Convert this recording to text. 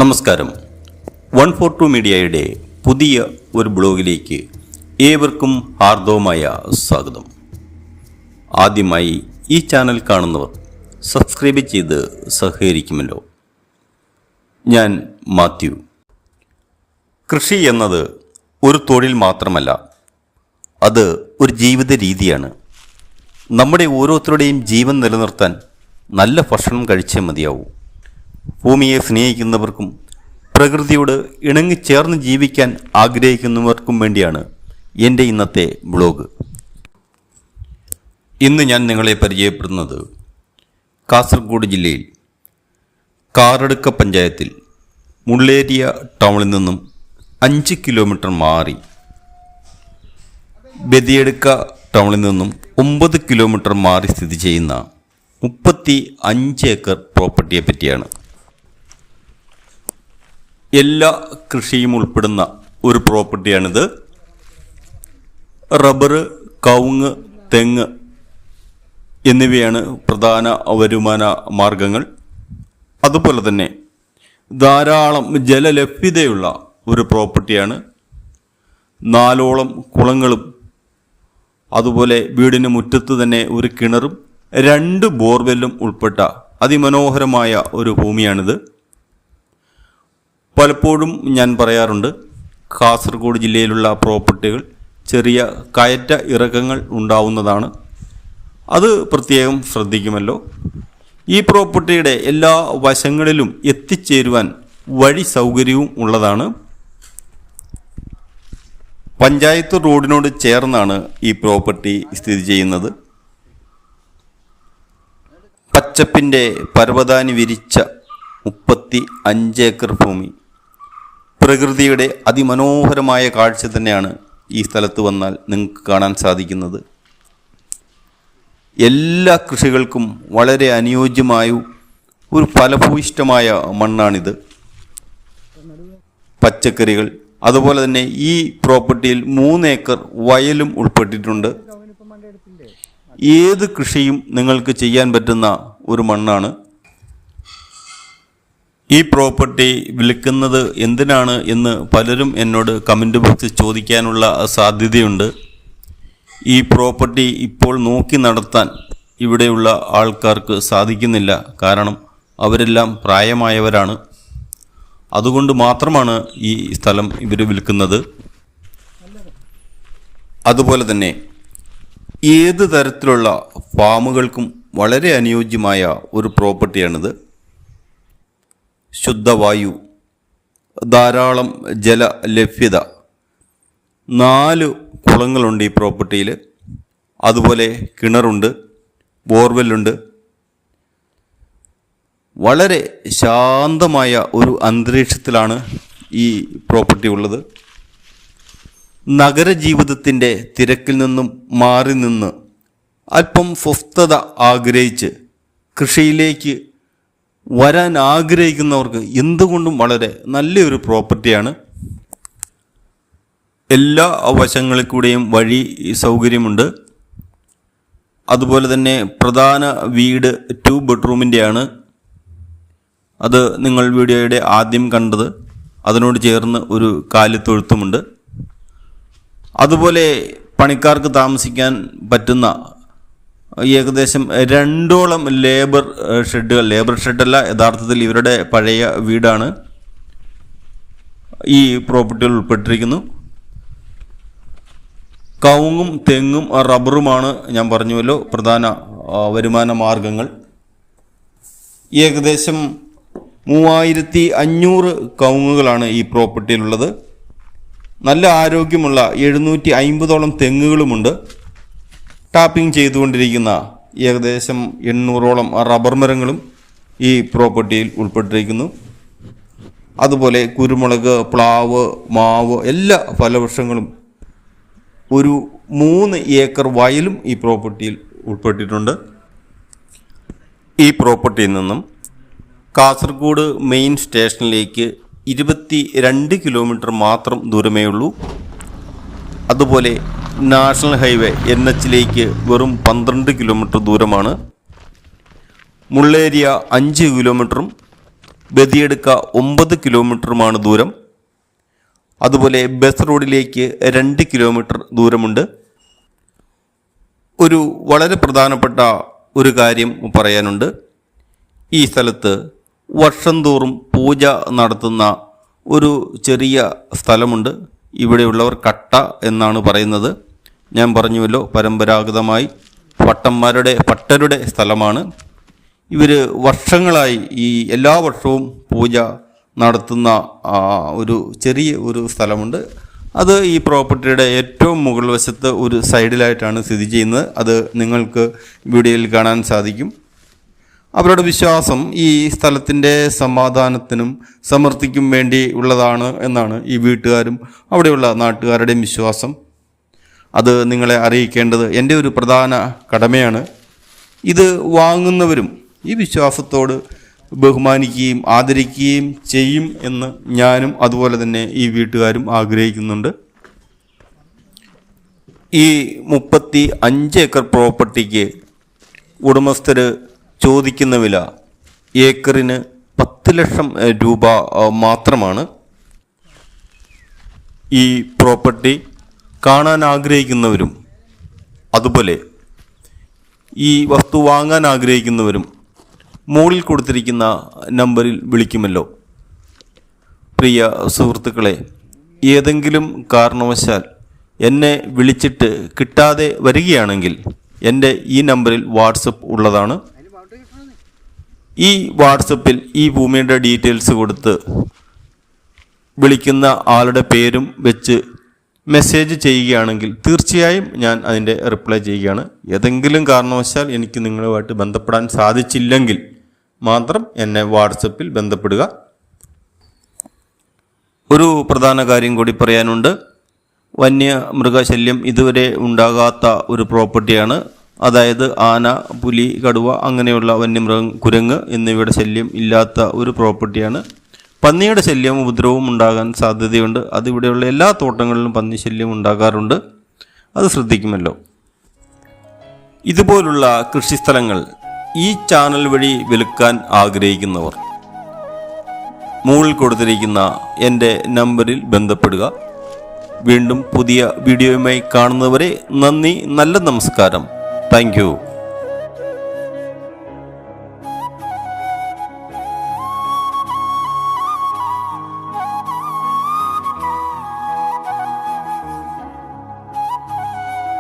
നമസ്കാരം. 142 മീഡിയയുടെ പുതിയ ഒരു ബ്ലോഗിലേക്ക് ഏവർക്കും ഹാർദവമായ സ്വാഗതം. ആദ്യമായി ഈ ചാനൽ കാണുന്നവർ സബ്സ്ക്രൈബ് ചെയ്ത് സഹകരിക്കുമല്ലോ. ഞാൻ മാത്യു. കൃഷി എന്നത് ഒരു തൊഴിൽ മാത്രമല്ല, അത് ഒരു ജീവിത രീതിയാണ്. നമ്മുടെ ഓരോരുത്തരുടെയും ജീവൻ നിലനിർത്താൻ നല്ല ഭക്ഷണം കഴിച്ചേ മതിയാവൂ. ഭൂമിയെ സ്നേഹിക്കുന്നവർക്കും പ്രകൃതിയോട് ഇണങ്ങിച്ചേർന്ന് ജീവിക്കാൻ ആഗ്രഹിക്കുന്നവർക്കും വേണ്ടിയാണ് എൻ്റെ ഇന്നത്തെ ബ്ലോഗ്. ഇന്ന് ഞാൻ നിങ്ങളെ പരിചയപ്പെടുന്നത് കാസർഗോഡ് ജില്ലയിൽ കാറടുക്ക പഞ്ചായത്തിൽ മുള്ളേരിയ ടൗണിൽ നിന്നും 5 കിലോമീറ്റർ മാറി ബദിയടുക്ക ടൗണിൽ നിന്നും 9 കിലോമീറ്റർ മാറി സ്ഥിതി ചെയ്യുന്ന 35 ഏക്കർ പ്രോപ്പർട്ടിയെ പറ്റിയാണ്. എല്ലാ കൃഷിയും ഉൾപ്പെടുന്ന ഒരു പ്രോപ്പർട്ടിയാണിത്. റബ്ബർ, കവുങ്ങ്, തെങ്ങ് എന്നിവയാണ് പ്രധാന വരുമാന മാർഗങ്ങൾ. അതുപോലെ തന്നെ ധാരാളം ജലലഭ്യതയുള്ള ഒരു പ്രോപ്പർട്ടിയാണ്. 4ഓളം കുളങ്ങളും അതുപോലെ വീടിന് മുറ്റത്ത് തന്നെ ഒരു കിണറും 2 ബോർവെല്ലും ഉൾപ്പെട്ട അതിമനോഹരമായ ഒരു ഭൂമിയാണിത്. പലപ്പോഴും ഞാൻ പറയാറുണ്ട്, കാസർഗോഡ് ജില്ലയിലുള്ള പ്രോപ്പർട്ടികൾ ചെറിയ കയറ്റ ഇറക്കങ്ങൾ ഉണ്ടാവുന്നതാണ്. അത് പ്രത്യേകം ശ്രദ്ധിക്കുമല്ലോ. ഈ പ്രോപ്പർട്ടിയുടെ എല്ലാ വശങ്ങളിലും എത്തിച്ചേരുവാൻ വഴി സൗകര്യവും ഉള്ളതാണ്. പഞ്ചായത്ത് റോഡിനോട് ചേർന്നാണ് ഈ പ്രോപ്പർട്ടി സ്ഥിതി ചെയ്യുന്നത്. പച്ചപ്പിൻ്റെ പർവ്വതാനി വിരിച്ച 35 ഏക്കർ ഭൂമി. പ്രകൃതിയുടെ അതിമനോഹരമായ കാഴ്ച തന്നെയാണ് ഈ സ്ഥലത്ത് വന്നാൽ നിങ്ങൾക്ക് കാണാൻ സാധിക്കുന്നത്. എല്ലാ കൃഷികൾക്കും വളരെ അനുയോജ്യമായ ഒരു ഫലഭൂയിഷ്ഠമായ മണ്ണാണിത്. പച്ചക്കറികൾ, അതുപോലെ തന്നെ ഈ പ്രോപ്പർട്ടിയിൽ 3 ഏക്കർ വയലും ഉൾപ്പെട്ടിട്ടുണ്ട്. ഏത് കൃഷിയും നിങ്ങൾക്ക് ചെയ്യാൻ പറ്റുന്ന ഒരു മണ്ണാണ്. ഈ പ്രോപ്പർട്ടി വിൽക്കുന്നത് എന്തിനാണ് എന്ന് പലരും എന്നോട് കമൻറ്റ് ബോക്സിൽ ചോദിക്കാനുള്ള സാധ്യതയുണ്ട്. ഈ പ്രോപ്പർട്ടി ഇപ്പോൾ നോക്കി നടത്താൻ ഇവിടെയുള്ള ആൾക്കാർക്ക് സാധിക്കുന്നില്ല. കാരണം അവരെല്ലാം പ്രായമായവരാണ്. അതുകൊണ്ട് മാത്രമാണ് ഈ സ്ഥലം ഇവർ വിൽക്കുന്നത്. അതുപോലെ തന്നെ ഏത് തരത്തിലുള്ള ഫാമുകൾക്കും വളരെ അനുയോജ്യമായ ഒരു പ്രോപ്പർട്ടിയാണിത്. ശുദ്ധവായു, ധാരാളം ജലലഭ്യത, 4 കുളങ്ങളുണ്ട് ഈ പ്രോപ്പർട്ടിയിൽ. അതുപോലെ കിണറുണ്ട്, ബോർവെല്ലുണ്ട്. വളരെ ശാന്തമായ ഒരു അന്തരീക്ഷത്തിലാണ് ഈ പ്രോപ്പർട്ടി ഉള്ളത്. നഗരജീവിതത്തിൻ്റെ തിരക്കിൽ നിന്നും മാറി നിന്ന് അല്പം സ്വസ്ഥത ആഗ്രഹിച്ച് കൃഷിയിലേക്ക് വരാൻ ആഗ്രഹിക്കുന്നവർക്ക് എന്തുകൊണ്ടും വളരെ നല്ലൊരു പ്രോപ്പർട്ടിയാണ്. എല്ലാ വശങ്ങളിൽ കൂടെയും വഴി സൗകര്യമുണ്ട്. അതുപോലെ തന്നെ പ്രധാന വീട് 2 ബെഡ്റൂമിൻ്റെയാണ്. അത് നിങ്ങൾ വീഡിയോയുടെ ആദ്യം കണ്ടത്. അതിനോട് ചേർന്ന് ഒരു കാലിത്തൊഴുത്തുമുണ്ട്. അതുപോലെ പണിക്കാർക്ക് താമസിക്കാൻ പറ്റുന്ന ഏകദേശം 2ഓളം ലേബർ ഷെഡല്ല, യഥാർത്ഥത്തിൽ ഇവരുടെ പഴയ വീടാണ് ഈ പ്രോപ്പർട്ടിയിൽ ഉൾപ്പെട്ടിരിക്കുന്നു. കവുങ്ങും തെങ്ങും റബ്ബറുമാണ് ഞാൻ പറഞ്ഞുവല്ലോ പ്രധാന വരുമാന മാർഗങ്ങൾ. ഏകദേശം 3500 കവുങ്ങുകളാണ് ഈ പ്രോപ്പർട്ടിയിലുള്ളത്. നല്ല ആരോഗ്യമുള്ള 750ഓളം തെങ്ങുകളുമുണ്ട്. ടാപ്പിംഗ് ചെയ്തുകൊണ്ടിരിക്കുന്ന ഏകദേശം 800ഓളം റബ്ബർ മരങ്ങളും ഈ പ്രോപ്പർട്ടിയിൽ ഉൾപ്പെട്ടിരിക്കുന്നു. അതുപോലെ കുരുമുളക്, പ്ലാവ്, മാവ്, എല്ലാ ഫലവൃക്ഷങ്ങളും, ഒരു 3 ഏക്കർ വയലും ഈ പ്രോപ്പർട്ടിയിൽ ഉൾപ്പെട്ടിട്ടുണ്ട്. ഈ പ്രോപ്പർട്ടിയിൽ നിന്നും കാസർഗോഡ് മെയിൻ സ്റ്റേഷനിലേക്ക് 22 കിലോമീറ്റർ മാത്രം ദൂരമേ ഉള്ളൂ. അതുപോലെ നാഷണൽ ഹൈവേ NH വെറും 12 കിലോമീറ്റർ ദൂരമാണ്. മുള്ളേരിയ 5 കിലോമീറ്ററും ബദിയടുക്ക 9 കിലോമീറ്ററുമാണ് ദൂരം. അതുപോലെ ബസ് റോഡിലേക്ക് 2 കിലോമീറ്റർ ദൂരമുണ്ട്. ഒരു വളരെ പ്രധാനപ്പെട്ട ഒരു കാര്യം പറയാനുണ്ട്. ഈ സ്ഥലത്ത് വർഷം തോറും പൂജ നടത്തുന്ന ഒരു ചെറിയ സ്ഥലമുണ്ട്. ഇവിടെയുള്ളവർ കട്ട എന്നാണ് പറയുന്നത്. ഞാൻ പറഞ്ഞുവല്ലോ, പരമ്പരാഗതമായി പട്ടരുടെ സ്ഥലമാണ്. ഇവർ വർഷങ്ങളായി ഈ എല്ലാ വർഷവും പൂജ നടത്തുന്ന ഒരു ചെറിയ സ്ഥലമുണ്ട്. അത് ഈ പ്രോപ്പർട്ടിയുടെ ഏറ്റവും മുകൾ വശത്ത് ഒരു സൈഡിലായിട്ടാണ് സ്ഥിതി ചെയ്യുന്നത്. അത് നിങ്ങൾക്ക് വീഡിയോയിൽ കാണാൻ സാധിക്കും. അവരുടെ വിശ്വാസം ഈ സ്ഥലത്തിൻ്റെ സമാധാനത്തിനും സമൃദ്ധിക്കും വേണ്ടി ഉള്ളതാണ് എന്നാണ് ഈ വീട്ടുകാരും അവിടെയുള്ള നാട്ടുകാരുടെയും വിശ്വാസം. അത് നിങ്ങളെ അറിയിക്കേണ്ടത് എൻ്റെ ഒരു പ്രധാന കടമയാണ്. ഇത് വാങ്ങുന്നവരും ഈ വിശ്വാസത്തോട് ബഹുമാനിക്കുകയും ആദരിക്കുകയും ചെയ്യും എന്ന് ഞാനും അതുപോലെ തന്നെ ഈ വീട്ടുകാരും ആഗ്രഹിക്കുന്നുണ്ട്. ഈ 35 ഏക്കർ പ്രോപ്പർട്ടിക്ക് ഉടമസ്ഥർ ചോദിക്കുന്ന വില ഏക്കറിന് 10 ലക്ഷം രൂപ മാത്രമാണ്. ഈ പ്രോപ്പർട്ടി കാണാൻ ആഗ്രഹിക്കുന്നവരും അതുപോലെ ഈ വസ്തു വാങ്ങാൻ ആഗ്രഹിക്കുന്നവരും മുകളിൽ കൊടുത്തിരിക്കുന്ന നമ്പറിൽ വിളിക്കുമല്ലോ. പ്രിയ സുഹൃത്തുക്കളെ, ഏതെങ്കിലും കാരണവശാൽ എന്നെ വിളിച്ചിട്ട് കിട്ടാതെ വരികയാണെങ്കിൽ എൻ്റെ ഈ നമ്പറിൽ വാട്സപ്പ് ഉള്ളതാണ്. ഈ വാട്സപ്പിൽ ഈ ഭൂമിയുടെ ഡീറ്റെയിൽസ് കൊടുത്ത് വിളിക്കുന്ന ആളുടെ പേരും വെച്ച് മെസ്സേജ് ചെയ്യുകയാണെങ്കിൽ തീർച്ചയായും ഞാൻ അതിൻ്റെ റിപ്ലൈ ചെയ്യുകയാണ്. ഏതെങ്കിലും കാരണവശാൽ എനിക്ക് നിങ്ങളുമായിട്ട് ബന്ധപ്പെടാൻ സാധിച്ചില്ലെങ്കിൽ മാത്രം എന്നെ വാട്സപ്പിൽ ബന്ധപ്പെടുക. ഒരു പ്രധാന കാര്യം കൂടി പറയാനുണ്ട്. വന്യമൃഗശല്യം ഇതുവരെ ഉണ്ടാകാത്ത ഒരു പ്രോപ്പർട്ടിയാണ്. അതായത് ആന, പുലി, കടുവ അങ്ങനെയുള്ള വന്യമൃഗം, കുരങ്ങ് എന്നിവയുടെ ശല്യം ഇല്ലാത്ത ഒരു പ്രോപ്പർട്ടിയാണ്. പന്നിയുടെ ശല്യം, ഉപദ്രവവും ഉണ്ടാകാൻ സാധ്യതയുണ്ട്. അതിവിടെയുള്ള എല്ലാ തോട്ടങ്ങളിലും പന്നി ശല്യം ഉണ്ടാകാറുണ്ട്. അത് ശ്രദ്ധിക്കുമല്ലോ. ഇതുപോലുള്ള കൃഷിസ്ഥലങ്ങൾ ഈ ചാനൽ വഴി വിൽക്കാൻ ആഗ്രഹിക്കുന്നവർ മുകളിൽ കൊടുത്തിരിക്കുന്ന എൻ്റെ നമ്പറിൽ ബന്ധപ്പെടുക. വീണ്ടും പുതിയ വീഡിയോയുമായി കാണുന്നവരെ നന്ദി, നല്ല നമസ്കാരം. Thank you.